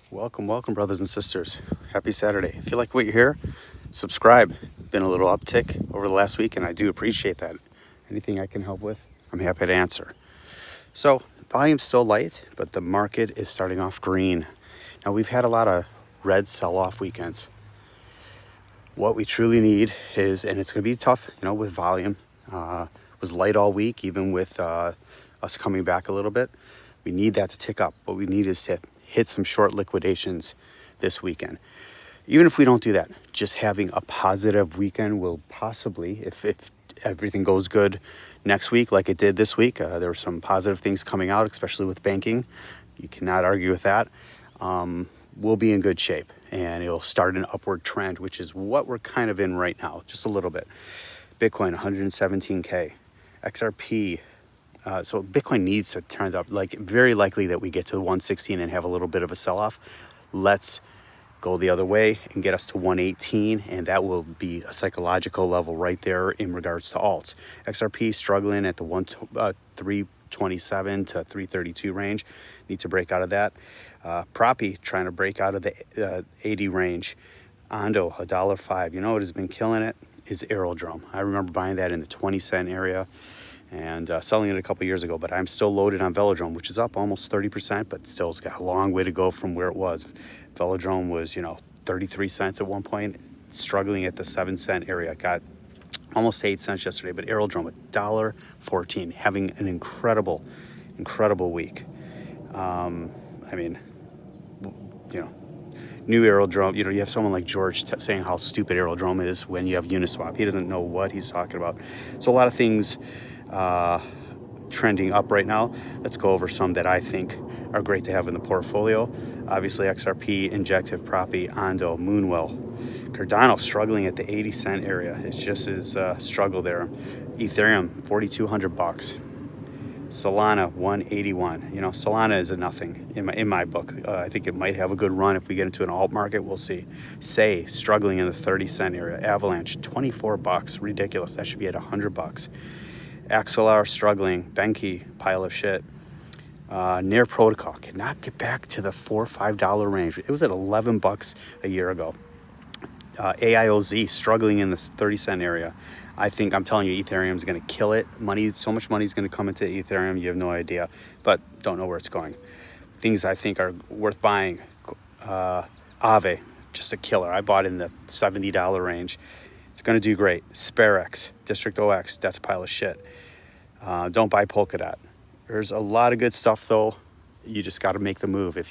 Welcome, brothers and sisters. Happy Saturday. If you like what you hear, subscribe. Been a little uptick over the last week, and I do appreciate that. Anything I can help with, I'm happy to answer. So, volume's still light, but the market is starting off green. Now, we've had a lot of red sell-off weekends. What we truly need is, and it's going to be tough, with volume. Was light all week, even with us coming back a little bit. We need that to tick up. What we need is to hit some short liquidations this weekend. Even if we don't do that, just having a positive weekend will possibly, if everything goes good next week like it did this week, there were some positive things coming out, especially with banking. You cannot argue with that. We'll be in good shape, and it'll start an upward trend, which is what we're kind of in right now, just a little bit. Bitcoin, 117K. XRP, so Bitcoin needs to turn up, very likely that we get to 116 and have a little bit of a sell-off. Let's go the other way and get us to 118, and that will be a psychological level right there in regards to alts. XRP struggling at the 327 to 332 range. Need to break out of that. Proppy trying to break out of the 80 range. Ondo, $1.05. You know what has been killing it is Aerodrome. I remember buying that in the 20-cent area and selling it a couple years ago, but I'm still loaded on Velodrome, which is up almost 30%, but still has got a long way to go from where it was. Velodrome was, 33 cents at one point, struggling at the 7-cent area. Got almost 8 cents yesterday, but Aerodrome, $1.14, having an incredible week. New Aerodrome, you have someone like George saying how stupid Aerodrome is when you have Uniswap. He doesn't know what he's talking about. So a lot of things trending up right now. Let's go over some that I think are great to have in the portfolio. Obviously, XRP, Injective, Proppy, Ondo, Moonwell. Cardano struggling at the 80-cent area. It's just his struggle there. Ethereum, $4,200. Solana, 181. Solana is a nothing in my book. I think it might have a good run if we get into an alt market. We'll see. Say struggling in the 30-cent area. Avalanche, $24. Ridiculous. That should be at $100. Axelar struggling. Benki, pile of shit. Near Protocol cannot get back to the $4 or $5 range. It was at $11 a year ago. AIOZ struggling in the 30-cent area. I'm telling you, Ethereum is going to kill it. So much money is going to come into Ethereum. You have no idea, but don't know where it's going. Things I think are worth buying. Aave, just a killer. I bought in the $70 range. It's going to do great. SpareX, District OX, that's a pile of shit. Don't buy Polkadot. There's a lot of good stuff, though. You just got to make the move. If